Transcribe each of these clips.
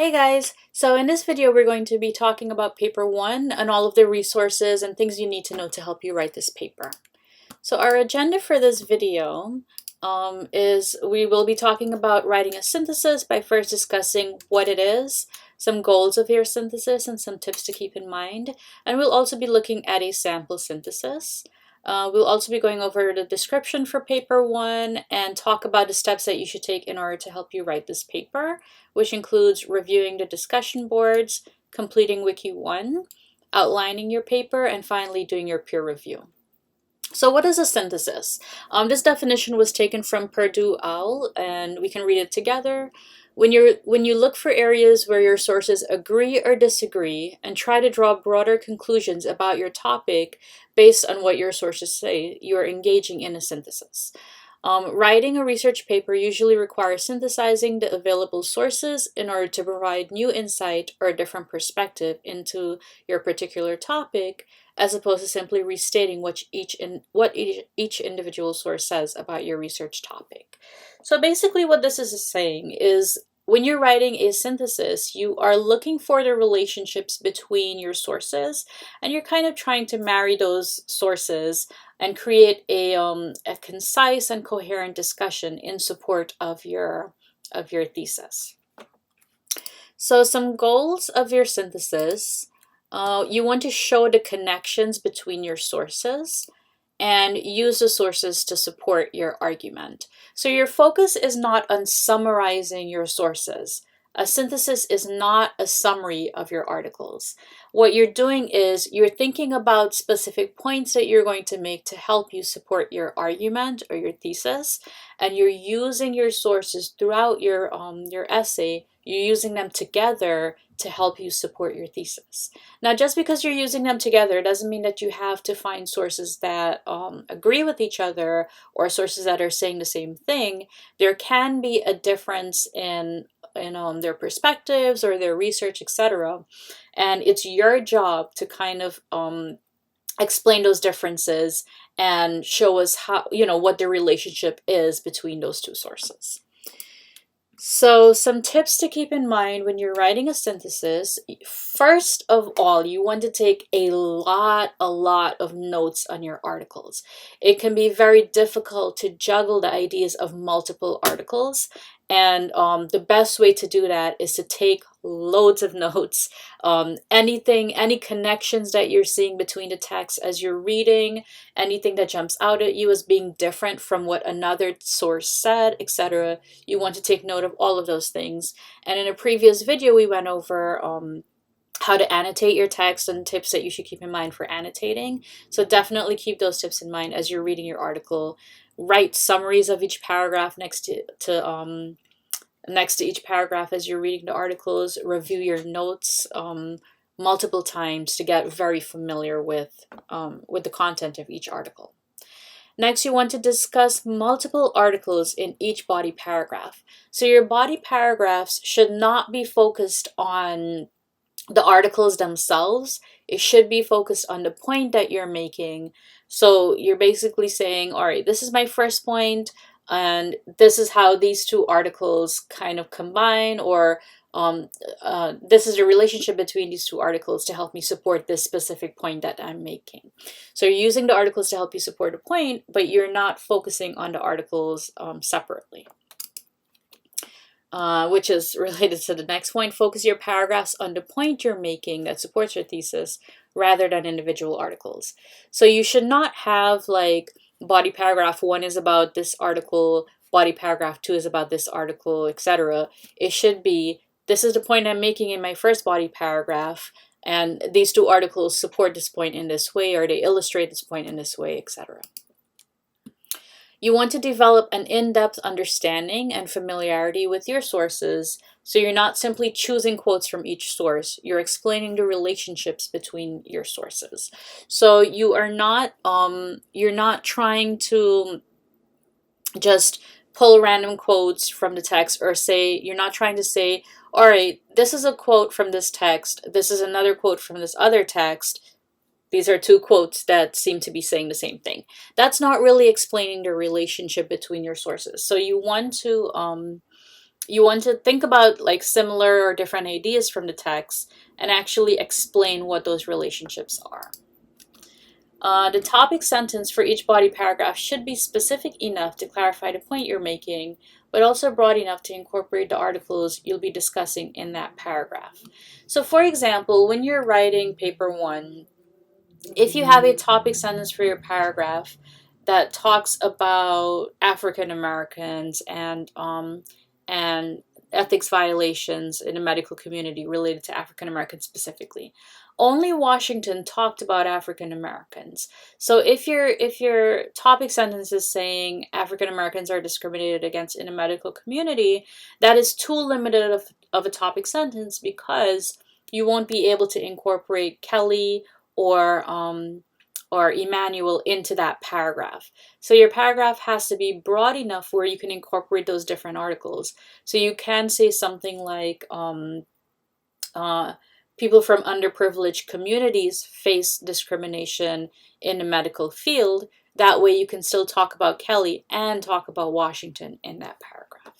Hey guys, so in this video we're going to be talking about paper 1 and all of the resources and things you need to know to help you write this paper. So our agenda for this video is we will be talking about writing a synthesis by first discussing what it is, some goals of your synthesis and some tips to keep in mind, and we'll also be looking at a sample synthesis. We'll also be going over the description for paper 1 and talk about the steps that you should take in order to help you write this paper, which includes reviewing the discussion boards, completing Wiki 1, outlining your paper, and finally doing your peer review. So what is a synthesis? This definition was taken from Purdue OWL, and we can read it together. When you look for areas where your sources agree or disagree and try to draw broader conclusions about your topic based on what your sources say, you are engaging in a synthesis. Writing a research paper usually requires synthesizing the available sources in order to provide new insight or a different perspective into your particular topic, as opposed to simply restating what each individual source says about your research topic. So basically what this is saying is when you're writing a synthesis, you are looking for the relationships between your sources, and you're kind of trying to marry those sources and create a concise and coherent discussion in support of your thesis. So some goals of your synthesis. You want to show the connections between your sources and use the sources to support your argument. So your focus is not on summarizing your sources. A synthesis is not a summary of your articles. What you're doing is you're thinking about specific points that you're going to make to help you support your argument or your thesis, and you're using your sources throughout your essay. You're using them together to help you support your thesis. Now, just because you're using them together doesn't mean that you have to find sources that agree with each other or sources that are saying the same thing. There can be a difference in their perspectives or their research, etc. And it's your job to kind of explain those differences and show us how, what the relationship is between those two sources. So some tips to keep in mind when you're writing a synthesis. First of all, you want to take a lot of notes on your articles. It can be very difficult to juggle the ideas of multiple articles, and the best way to do that is to take loads of notes. Any connections that you're seeing between the text as you're reading, anything that jumps out at you as being different from what another source said, etc. You want to take note of all of those things. And in a previous video, we went over how to annotate your text and tips that you should keep in mind for annotating. So definitely keep those tips in mind as you're reading your article. Write summaries of each paragraph next to each paragraph as you're reading the articles. Review your notes multiple times to get very familiar with the content of each article. Next, you want to discuss multiple articles in each body paragraph. So your body paragraphs should not be focused on the articles themselves. It should be focused on the point that you're making. So you're basically saying, all right, this is my first point, and this is how these two articles kind of combine, or this is the relationship between these two articles to help me support this specific point that I'm making. So you're using the articles to help you support a point, but you're not focusing on the articles separately. Which is related to the next point. Focus your paragraphs on the point you're making that supports your thesis rather than individual articles. So you should not have like body paragraph 1 is about this article, body paragraph 2 is about this article, etc. It should be, this is the point I'm making in my first body paragraph, and these two articles support this point in this way, or they illustrate this point in this way, etc. You want to develop an in-depth understanding and familiarity with your sources, so you're not simply choosing quotes from each source. You're explaining the relationships between your sources. So you are not you're not trying to just pull random quotes from the text, or say, you're not trying to say, all right, this is a quote from this text, this is another quote from this other text. These are two quotes that seem to be saying the same thing. That's not really explaining the relationship between your sources. So you want to you want to think about like similar or different ideas from the text and actually explain what those relationships are. The topic sentence for each body paragraph should be specific enough to clarify the point you're making, but also broad enough to incorporate the articles you'll be discussing in that paragraph. So for example, when you're writing paper one, if you have a topic sentence for your paragraph that talks about African Americans and ethics violations in the medical community related to African Americans specifically, only Washington talked about African Americans. So if your topic sentence is saying African Americans are discriminated against in the medical community, that is too limited of a topic sentence, because you won't be able to incorporate Kelly or Emmanuel into that paragraph. So your paragraph has to be broad enough where you can incorporate those different articles. So you can say something like people from underprivileged communities face discrimination in the medical field. That way you can still talk about Kelly and talk about Washington in that paragraph.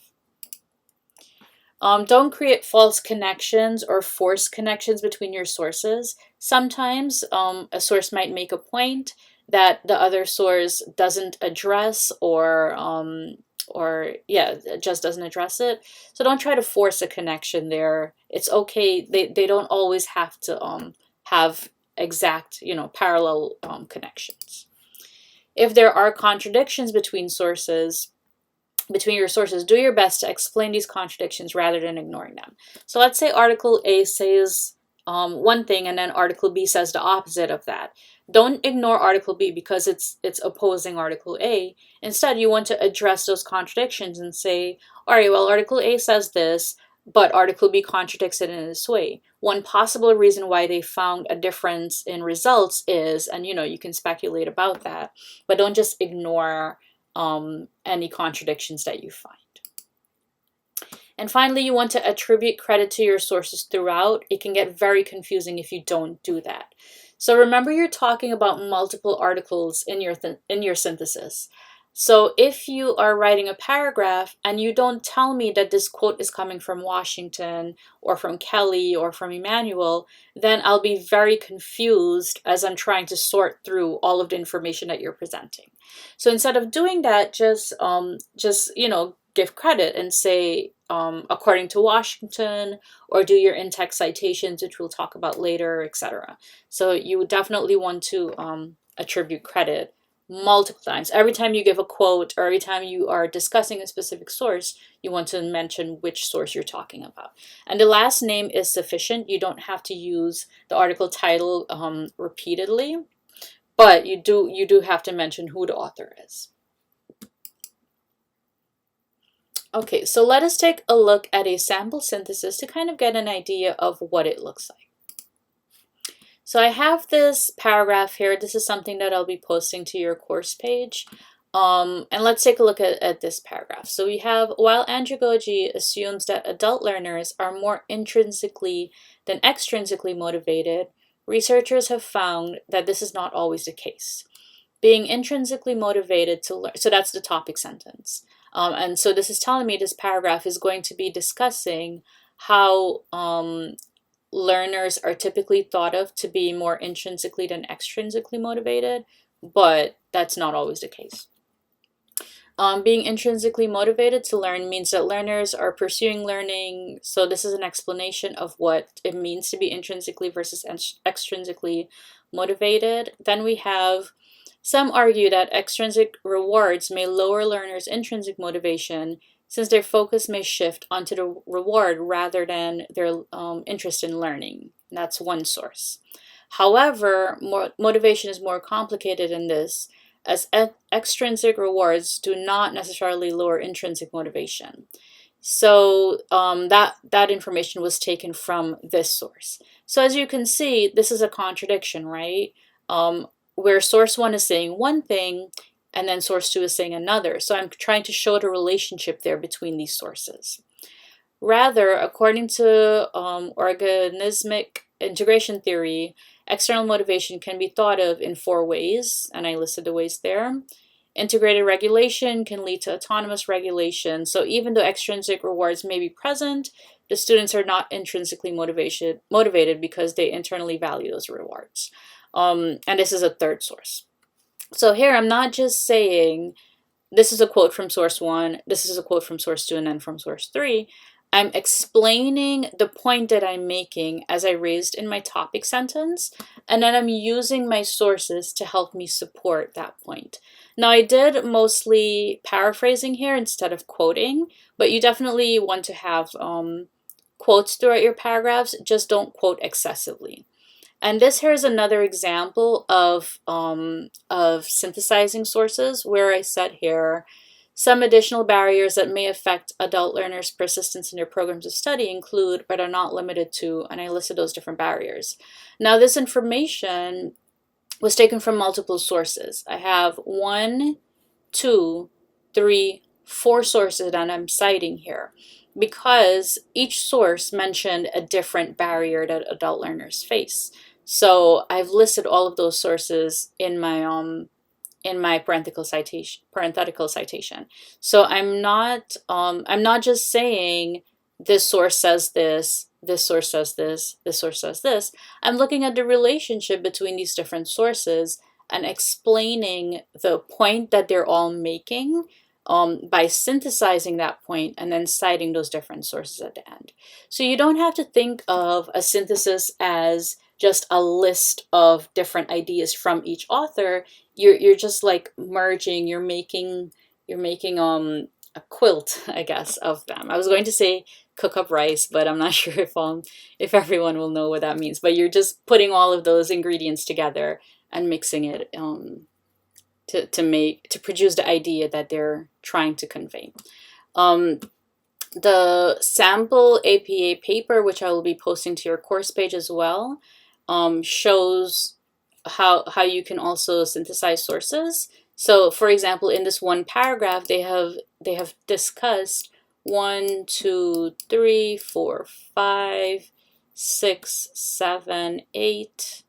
Don't create false connections or forced connections between your sources. Sometimes a source might make a point that the other source doesn't address, or yeah, just doesn't address it. So don't try to force a connection there. It's okay. They don't always have to have exact, parallel connections. If there are contradictions between your sources, do your best to explain these contradictions rather than ignoring them. So let's say Article A says one thing and then Article B says the opposite of that. Don't ignore Article B because it's opposing Article A. Instead, you want to address those contradictions and say, all right, well, Article A says this, but Article B contradicts it in this way. One possible reason why they found a difference in results is, and you can speculate about that, but don't just ignore any contradictions that you find. And finally, you want to attribute credit to your sources throughout. It can get very confusing if you don't do that. So remember, you're talking about multiple articles in your synthesis. So if you are writing a paragraph and you don't tell me that this quote is coming from Washington or from Kelly or from Emmanuel, then I'll be very confused as I'm trying to sort through all of the information that you're presenting. So instead of doing that, just give credit and say according to Washington, or do your in-text citations, which we'll talk about later, etc. So you would definitely want to attribute credit multiple times. Every time you give a quote or every time you are discussing a specific source, you want to mention which source you're talking about. And the last name is sufficient. You don't have to use the article title repeatedly, but you do have to mention who the author is. Okay, so let us take a look at a sample synthesis to kind of get an idea of what it looks like. So I have this paragraph here. This is something that I'll be posting to your course page. And let's take a look at this paragraph. So we have, while andragogy assumes that adult learners are more intrinsically than extrinsically motivated, researchers have found that this is not always the case. Being intrinsically motivated to learn, so that's the topic sentence. And so this is telling me this paragraph is going to be discussing how learners are typically thought of to be more intrinsically than extrinsically motivated, but that's not always the case. Being intrinsically motivated to learn means that learners are pursuing learning. So this is an explanation of what it means to be intrinsically versus extrinsically motivated. Then we have, some argue that extrinsic rewards may lower learners' intrinsic motivation, since their focus may shift onto the reward rather than their interest in learning. That's one source. However, motivation is more complicated in this, as extrinsic rewards do not necessarily lower intrinsic motivation. So that information was taken from this source. So as you can see, this is a contradiction, right? Where source one is saying one thing and then source two is saying another. So I'm trying to show the relationship there between these sources. Rather, according to organismic integration theory, external motivation can be thought of in 4 ways, and I listed the ways there. Integrated regulation can lead to autonomous regulation. So even though extrinsic rewards may be present, the students are not intrinsically motivated because they internally value those rewards. And this is a third source. So here I'm not just saying, this is a quote from source 1, this is a quote from source 2, and then from source 3. I'm explaining the point that I'm making as I raised in my topic sentence, and then I'm using my sources to help me support that point. Now, I did mostly paraphrasing here instead of quoting, but you definitely want to have quotes throughout your paragraphs. Just don't quote excessively. And this here is another example of synthesizing sources, where I said here, some additional barriers that may affect adult learners' persistence in their programs of study include, but are not limited to, and I listed those different barriers. Now, this information was taken from multiple sources. I have 1, 2, 3, 4 sources that I'm citing here, because each source mentioned a different barrier that adult learners face. So I've listed all of those sources in my parenthetical citation. So I'm not just saying this source says this, this source says this, this source says this. I'm looking at the relationship between these different sources and explaining the point that they're all making by synthesizing that point and then citing those different sources at the end. So you don't have to think of a synthesis as just a list of different ideas from each author. You're just like merging, you're making a quilt, I guess, of them. I was going to say cook up rice, but I'm not sure if everyone will know what that means. But you're just putting all of those ingredients together and mixing it to produce the idea that they're trying to convey. The sample APA paper, which I will be posting to your course page as well, shows how you can also synthesize sources. So, for example, in this one paragraph, they have discussed 1, 2, 3, 4, 5, 6, 7, 8,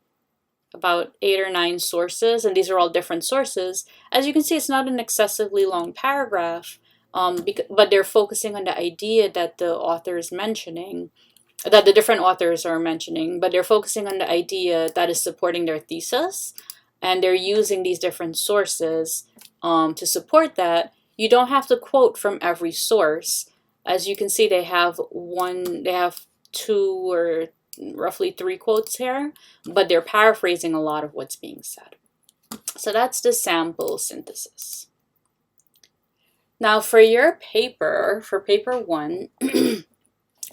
about 8 or 9 sources, and these are all different sources. As you can see, it's not an excessively long paragraph, but they're focusing on the idea that the author is mentioning, that the different authors are mentioning, but they're focusing on the idea that is supporting their thesis, and they're using these different sources to support that. You don't have to quote from every source. As you can see, they have 2 or roughly 3 quotes here, but they're paraphrasing a lot of what's being said. So that's the sample synthesis. Now for your paper, for paper 1,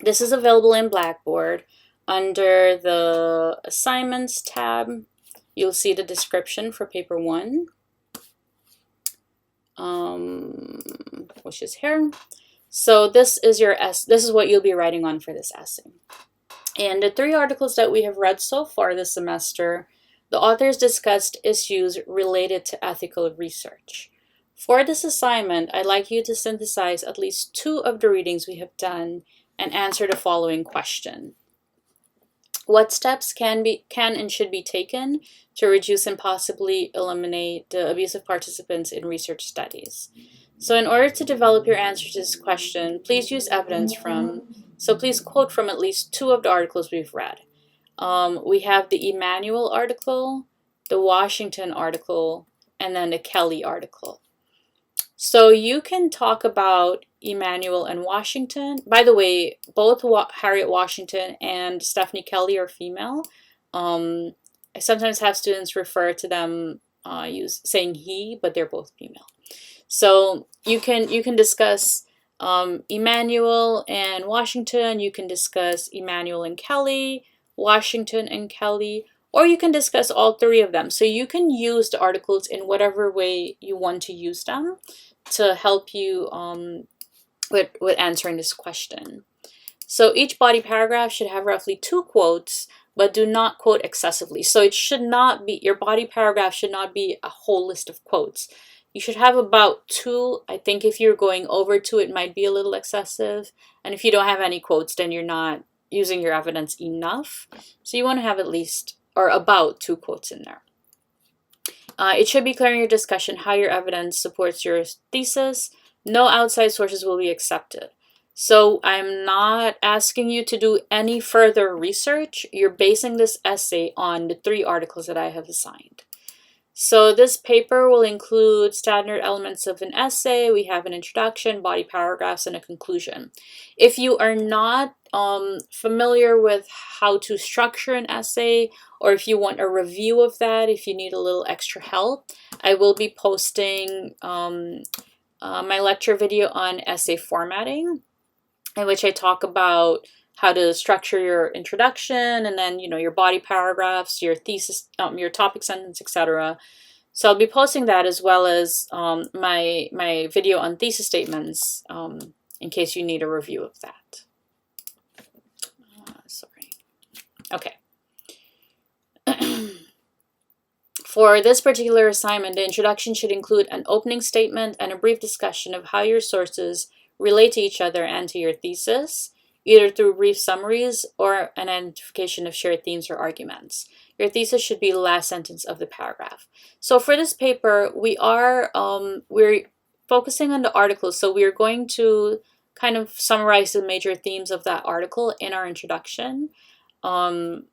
this is available in Blackboard. Under the assignments tab, you'll see the description for paper 1, which is here. So this is what you'll be writing on for this essay. And the 3 articles that we have read so far this semester, the authors discussed issues related to ethical research. For this assignment, I'd like you to synthesize at least 2 of the readings we have done and answer the following question. What steps can and should be taken to reduce and possibly eliminate the abuse of participants in research studies? So in order to develop your answer to this question, please use evidence please quote from at least 2 of the articles we've read. We have the Emanuel article, the Washington article, and then the Kelly article. So you can talk about Emanuel and Washington. By the way, both Harriet Washington and Stephanie Kelly are female. I sometimes have students refer to them saying he, but they're both female. So you can discuss Emanuel and Washington. You can discuss Emanuel and Kelly, Washington and Kelly, or you can discuss all 3 of them. So you can use the articles in whatever way you want to use them to help you with answering this question. So each body paragraph should have roughly 2 quotes, but do not quote excessively. So it should not be, your body paragraph should not be a whole list of quotes. You should have about 2. I think if you're going over 2, it might be a little excessive. And if you don't have any quotes, then you're not using your evidence enough. So you want to have at least, or about 2 quotes in there. It should be clear in your discussion how your evidence supports your thesis. No outside sources will be accepted. So I'm not asking you to do any further research. You're basing this essay on the 3 articles that I have assigned. So this paper will include standard elements of an essay. We have an introduction, body paragraphs, and a conclusion. If you are not familiar with how to structure an essay, or if you want a review of that, if you need a little extra help, I will be posting my lecture video on essay formatting, in which I talk about how to structure your introduction, and then your body paragraphs, your thesis, your topic sentence, etc. So I'll be posting that, as well as my video on thesis statements, in case you need a review of that. Sorry. Okay. For this particular assignment, the introduction should include an opening statement and a brief discussion of how your sources relate to each other and to your thesis, either through brief summaries or an identification of shared themes or arguments. Your thesis should be the last sentence of the paragraph. So for this paper, we're focusing on the articles, so we're going to kind of summarize the major themes of that article in our introduction, of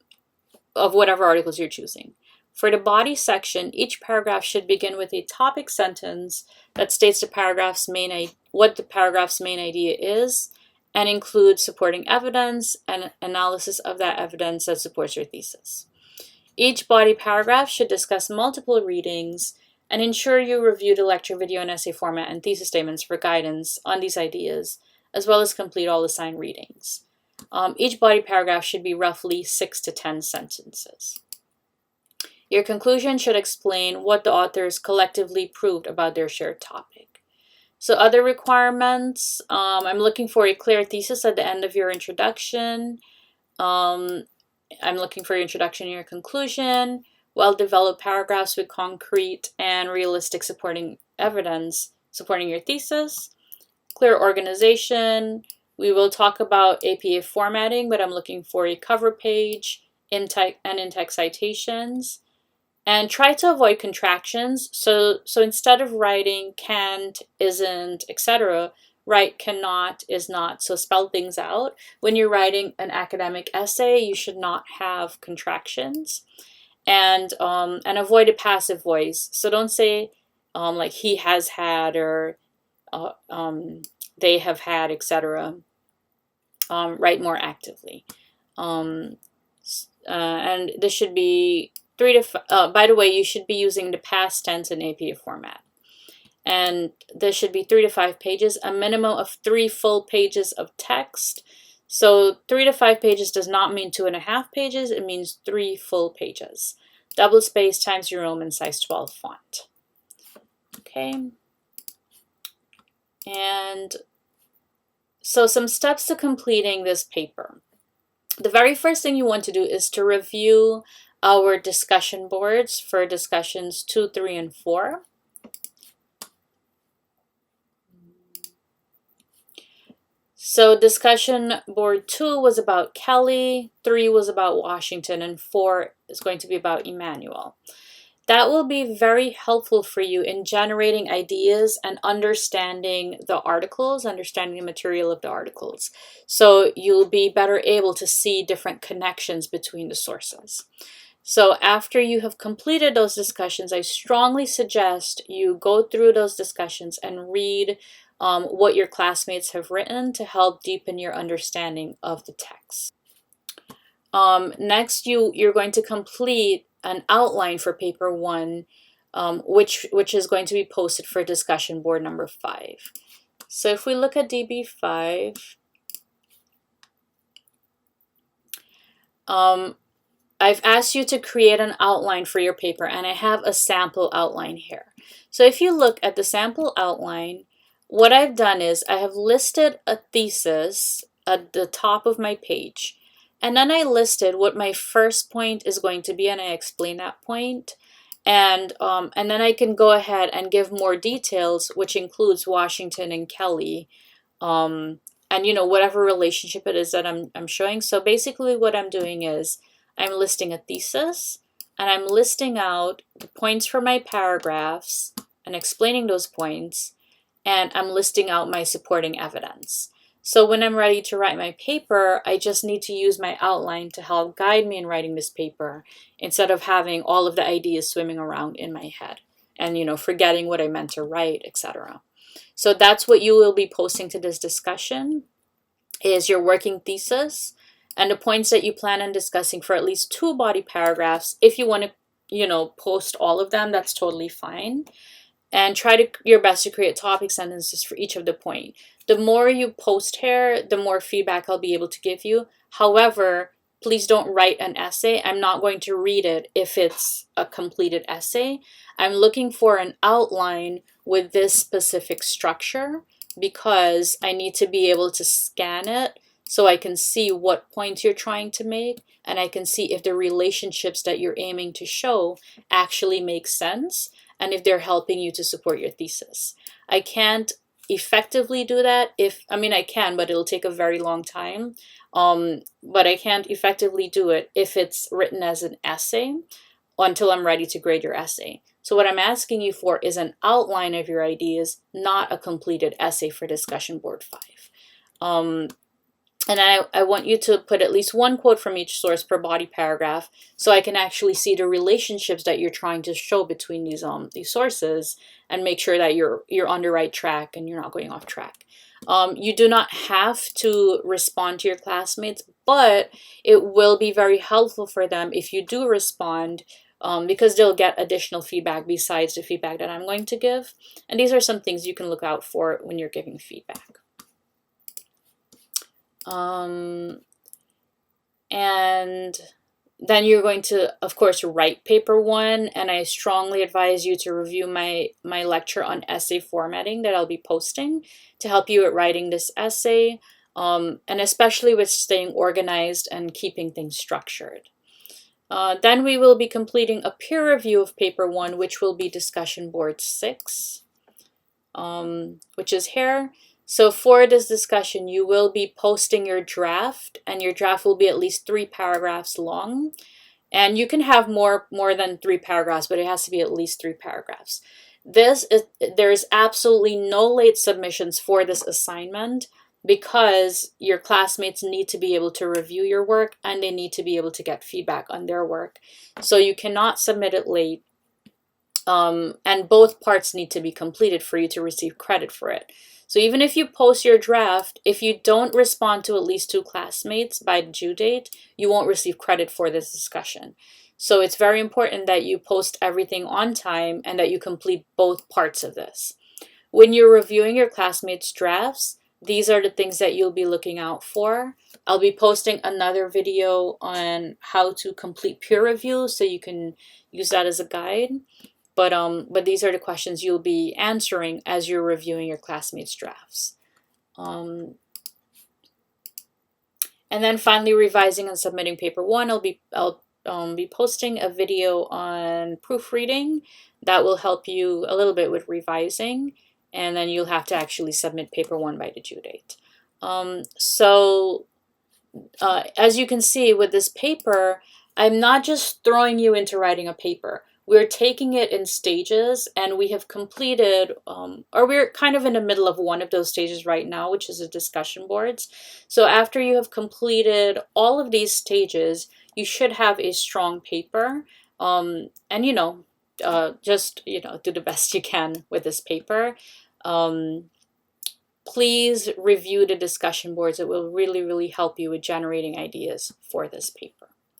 whatever articles you're choosing. For the body section, each paragraph should begin with a topic sentence that states what the paragraph's main idea is, and includes supporting evidence and analysis of that evidence that supports your thesis. Each body paragraph should discuss multiple readings and ensure you review the lecture video and essay format and thesis statements for guidance on these ideas, as well as complete all assigned readings. Each body paragraph should be roughly 6 to 10 sentences. Your conclusion should explain what the authors collectively proved about their shared topic. So other requirements, I'm looking for a clear thesis at the end of your introduction. I'm looking for your introduction and your conclusion, well-developed paragraphs with concrete and realistic supporting evidence supporting your thesis, clear organization. We will talk about APA formatting, but I'm looking for a cover page, in-text citations. And try to avoid contractions. So instead of writing can't, isn't, etc., write cannot, is not. So spell things out. When you're writing an academic essay, you should not have contractions. And avoid a passive voice. So don't say like he has had, or they have had, etc. Write more actively. And this should be by the way, you should be using the past tense in APA format. And this should be 3 to 5 pages, a minimum of 3 full pages of text. So 3 to 5 pages does not mean 2.5 pages, it means 3 full pages. Double space, Times New Roman, size 12 font. Okay. And so some steps to completing this paper. The very first thing you want to do is to review our discussion boards for discussions 2, 3, and 4. So discussion board 2 was about Kelly, 3 was about Washington, and 4 is going to be about Emmanuel. That will be very helpful for you in generating ideas and understanding the articles, understanding the material of the articles. So you'll be better able to see different connections between the sources. So after you have completed those discussions, I strongly suggest you go through those discussions and read what your classmates have written to help deepen your understanding of the text. Next, you're going to complete an outline for paper 1, which is going to be posted for discussion board number 5. So if we look at DB5, I've asked you to create an outline for your paper, and I have a sample outline here. So if you look at the sample outline, what I've done is I have listed a thesis at the top of my page, and then I listed what my first point is going to be, and I explain that point. And then I can go ahead and give more details, which includes Washington and Kelly, and whatever relationship it is that I'm showing. So basically what I'm doing is I'm listing a thesis, and I'm listing out the points for my paragraphs and explaining those points, and I'm listing out my supporting evidence. So when I'm ready to write my paper, I just need to use my outline to help guide me in writing this paper instead of having all of the ideas swimming around in my head and, forgetting what I meant to write, etc. So that's what you will be posting to this discussion, is your working thesis and the points that you plan on discussing for at least 2 body paragraphs. If you want to, post all of them, that's totally fine. And try your best to create topic sentences for each of the point. The more you post here, the more feedback I'll be able to give you. However, please don't write an essay. I'm not going to read it if it's a completed essay. I'm looking for an outline with this specific structure because I need to be able to scan it so I can see what points you're trying to make, and I can see if the relationships that you're aiming to show actually make sense and if they're helping you to support your thesis. I can't effectively do that I can, but it'll take a very long time. But I can't effectively do it if it's written as an essay until I'm ready to grade your essay. So what I'm asking you for is an outline of your ideas, not a completed essay for discussion board 5. And I want you to put at least 1 quote from each source per body paragraph so I can actually see the relationships that you're trying to show between these sources and make sure that you're on the right track and you're not going off track. You do not have to respond to your classmates, but it will be very helpful for them if you do respond, because they'll get additional feedback besides the feedback that I'm going to give. And these are some things you can look out for when you're giving feedback. And then you're going to, of course, write paper 1, and I strongly advise you to review my lecture on essay formatting that I'll be posting to help you at writing this essay, and especially with staying organized and keeping things structured. Then we will be completing a peer review of paper 1, which will be discussion board 6, which is here. So for this discussion, you will be posting your draft, and your draft will be at least 3 paragraphs long. And you can have more than 3 paragraphs, but it has to be at least 3 paragraphs. There's absolutely no late submissions for this assignment because your classmates need to be able to review your work and they need to be able to get feedback on their work. So you cannot submit it late. And both parts need to be completed for you to receive credit for it. So even if you post your draft, if you don't respond to at least 2 classmates by the due date, you won't receive credit for this discussion. So it's very important that you post everything on time and that you complete both parts of this. When you're reviewing your classmates' drafts, these are the things that you'll be looking out for. I'll be posting another video on how to complete peer review, so you can use that as a guide. But these are the questions you'll be answering as you're reviewing your classmates' drafts. And then finally, revising and submitting paper 1. I'll be posting a video on proofreading that will help you a little bit with revising, and then you'll have to actually submit paper 1 by the due date. As you can see with this paper, I'm not just throwing you into writing a paper. We're taking it in stages, and we have completed, or we're kind of in the middle of one of those stages right now, which is the discussion boards. So after you have completed all of these stages, you should have a strong paper, and just do the best you can with this paper. Please review the discussion boards. It will really, really help you with generating ideas for this paper.